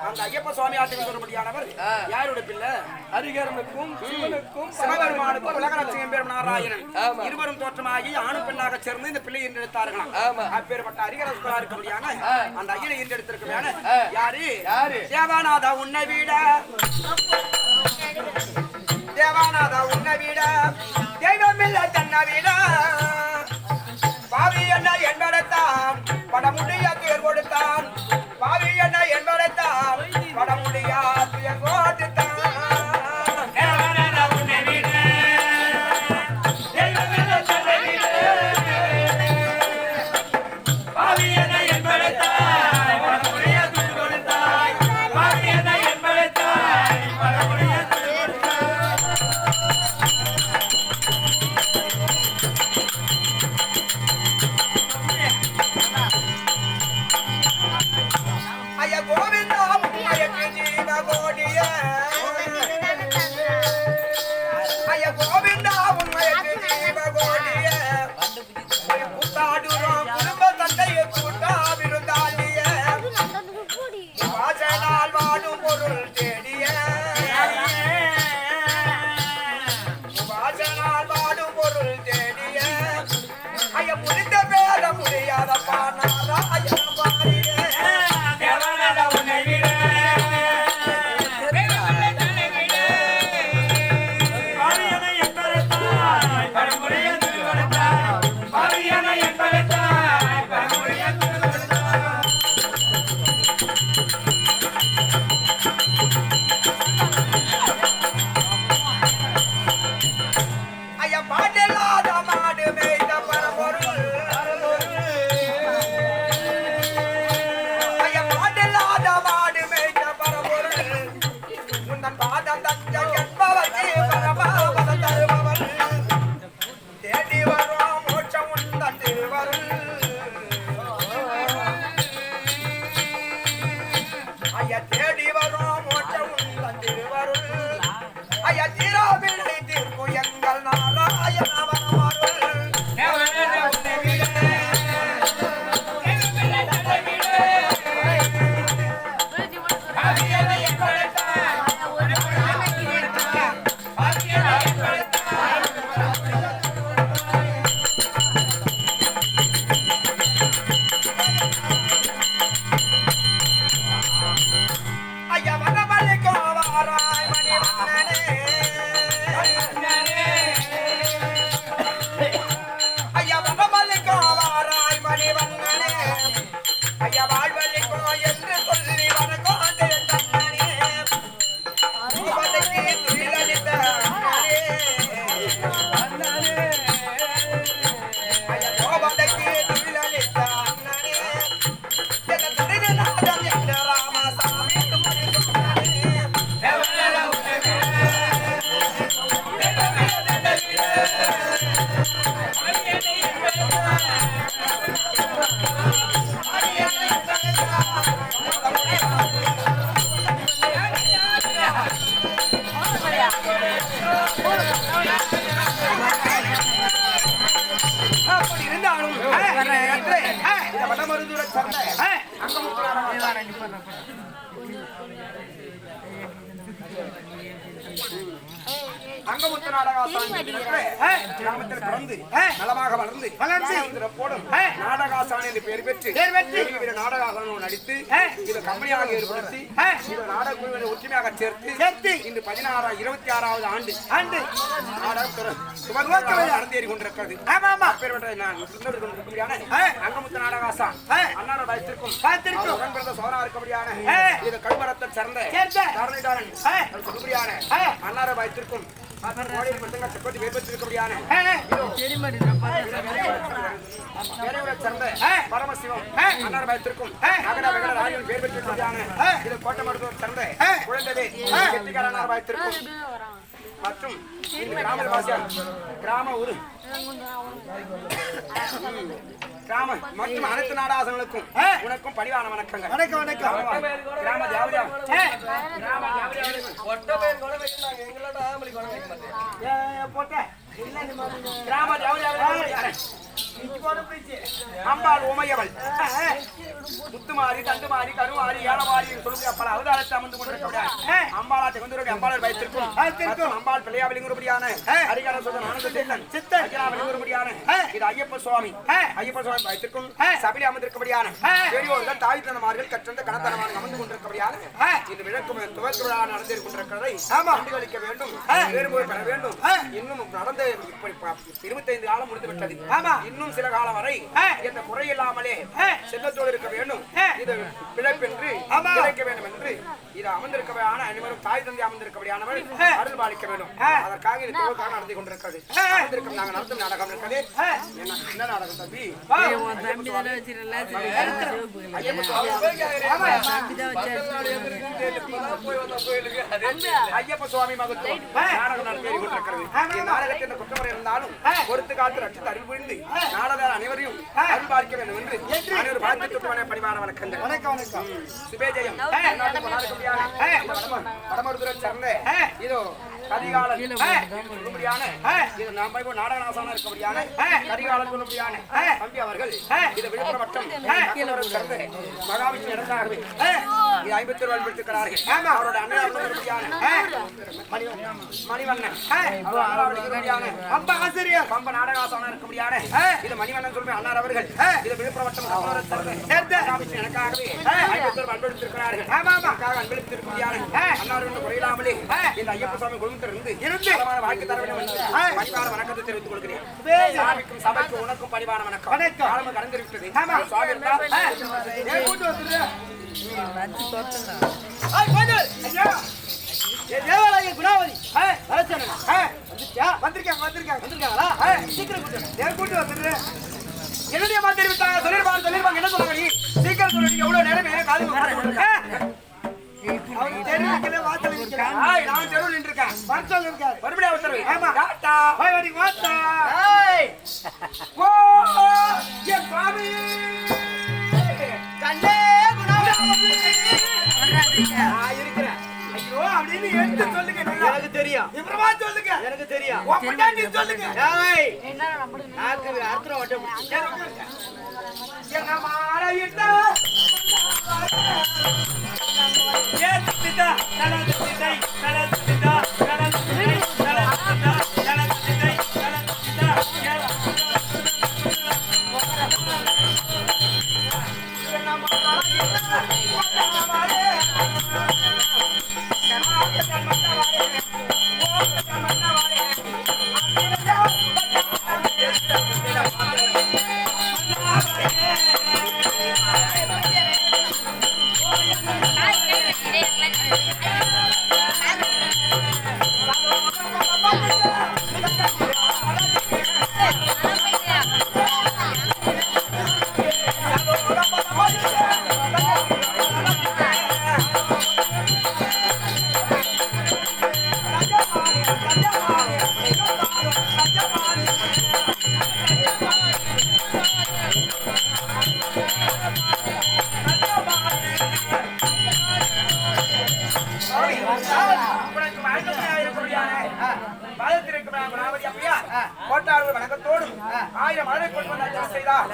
அந்த ஐயப்ப சுவாமி ஆட்சிக்கு சொல்லும்படியானவர் யாருடைய பிள்ளை? ஹரிகரனுக்கும் சிவனுக்கும் சிவபெருமானுக்கும் உலகரட்சியம் பேரும் நாராயணன் இருவரும் தோற்றமாகி ஆணு பெண்ணாக சேர்ந்து இந்த பிள்ளை ஈன்றெடுத்தார்களாம். அப்பேற்பட்ட ஹரிகரசுவரா இருக்கக்கூடியான அந்த ஐயனை ஈன்றெடுத்திருக்கமையான யாரு? தேவாநாதா உன்னை விட தேவாநாதா உன்னை விட தெய்வமில்லை தன்னை விட பாவி என்ன என்பதைத்தான் படமுடிய தேர் கொடுத்தான். பாவி என்ன என்பதைத்தான் படமுடிய தேர் கொடுத்தான். அங்கமுத்து கிராமத்தில் பிறந்து நலமாக வளர்ந்து நாடகாசான் என்று பெயர் பெற்று நாடகாசான் நடித்து இது கம்பெனியாக ஏற்படுத்தி இது நாடக குழுவினை ஒற்றுமையாக சேர்த்து இன்று 26வது ஆண்டு நடந்தேறி கொண்டிருக்கிறது. அங்கமுத்து நாடகாசான் அன்னார பயத்திற்கும் சோழா இருக்கபடியான இது கழுமரத்தை சேர்ந்த அன்னார பயத்திற்கும் பரமசிவம் அன்னார பயத்திற்கும் பேர் பெற்றிருக்கபடியான இது கோட்டை மருத்துவர் சேர்ந்த குழந்தை அன்னார பயத்திற்கும் மற்றும் கிராம ஊரு கிராம மற்றும் அனைத்து நாடாசங்களுக்கும் உனக்கும் பணிவான வணக்கங்கள். வணக்கம் வணக்கம். கிராம தேவதையா கிராம தேவதையா அம்பாள் உமையவள் முத்துமாரி தண்டுமாரி கருமாரி ஏலமாரி சொல்லுங்க பல அவதாரத்தை அமர்ந்து கொண்டிருக்கிறார் அம்பாளாத்தை கொண்டு அம்பாளர் வைத்திருக்கும் அம்பாள் பிள்ளையாவளிங்கும்படியான ஹரிகர சுதன் ஆனந்த சித்தன் ஐயனாவளிங்கும்படியான இது ஐயப்ப சுவாமி வைத்திருக்கும் சபையில் அமர்ந்திருக்கபடியான பெரியோர்கள் தாய் தனமார்கள் கற்றந்த கணத்தனமாக அமர்ந்து கொண்டிருக்கபடியான இந்த விளக்கு துவக்க விழா நடந்து கொண்டிருக்கிறதை கண்டுகளிக்க வேண்டும் வேறுபோய் பெற வேண்டும் இன்னும் நடந்து 25 காலம் முடிந்து விட்டது இன்னும் சில காலம் வரை எந்த குறையில்லாமலே செல்லத்தோடு இருக்க வேண்டும் இது பிழைப்பென்று கிடைக்க வேண்டும் என்று இது அமர்ந்திருக்கவையான அனைவரும் தாய் தந்தை அமர்ந்திருக்கபடியானவள் அருள் பாலிக்க வேண்டும் அதற்காக இது துவக்காக நடந்து கொண்டிருக்கிறது நாங்கள் நடத்தும் நாடகம் இருக்கிறது என்ன நாடகம் தம்பி ஐயப்ப சுவாமி மகத்துவம் நாடகம் நடத்தி கொண்டிருக்கிறது நாடகத்தின் குற்றமுறை இருந்தாலும் பொறுத்து காத்து ரட்சித்து அறிவு புரிந்து நாடகம் அனைவரையும் அருள் பாலிக்க வேண்டும் என்று அனைவரும் வாழ்த்து பணிவான வணக்கங்கள் வணக்கம் சுபேஜயம் வடமருதுரை சேர்ந்த இதோ கரிகாலன் இது நாம் நாடகநாசனா இருக்கபடியான கரிகாலன் சொல்லும்படியான தம்பி அவர்கள் இது விழுப்புரம் வட்டம் மகாவிஷ்ணு இடத்தாகவே இது 50 ரூபாய் பெற்றிருக்கிறார்கள் அவரோட அண்ணன் மணிவண்ணன் பம்ப ஆசிரியர் பம்ப நாடகாசனா இருக்கபடியான இது மணிவண்ணன் சொல்லுமே அண்ணார் அவர்கள் இது விழுப்புரம் வட்டம் மகாவிஷ்ணு எனக்காகவே 50 ரூபாய் அன்பளித்திருக்கிறார்கள் அன்பளித்திருக்கபடியான அண்ணார் குறையில்லாமலே இந்த ஐயப்ப சுவாமி இருந்து வாழ்க்கை தர வேண்டும் பணிவான வணக்கத்தை தெரிவித்துக் கொள்கிறேன் சாமிக்கும் சபைக்கும் உனக்கும் பணிவான வணக்கம் காலமும் கடந்திருக்கிறது தேவாலய குணாவதி வந்திருக்காங்களா சீக்கிரம் கூட்டு வந்துடுறேன் என்னுடைய மாதிரி தெரிவித்தாங்க சொல்லிருப்பாங்க என்ன சொல்லுங்க நீ சீக்கிரம் சொல்லுங்க எவ்வளவு நேரம் காது நான் தெருவில் நின்றுருக்கேன் மறுபடியும் உத்தரவு ஆமா டாடா போய் வடி வாடா ஓ ஏ சுவாமி கண்ணே குணாவதி இருக்கிறேன் ஐயோ அப்படின்னு எடுத்து சொல்லுங்க எனக்கு தெரியும் இவரமா சொல்லுங்க எனக்கு தெரியும் ஒப்படா நீ சொல்லுங்க ஏய் என்ன நம்புறீங்க நாக்கு அர்த்தம் வட்ட எங்க மாலையிட்ட வணக்கத்தோடும் 1000 மழை கொண்டு வந்தால் செய்தார்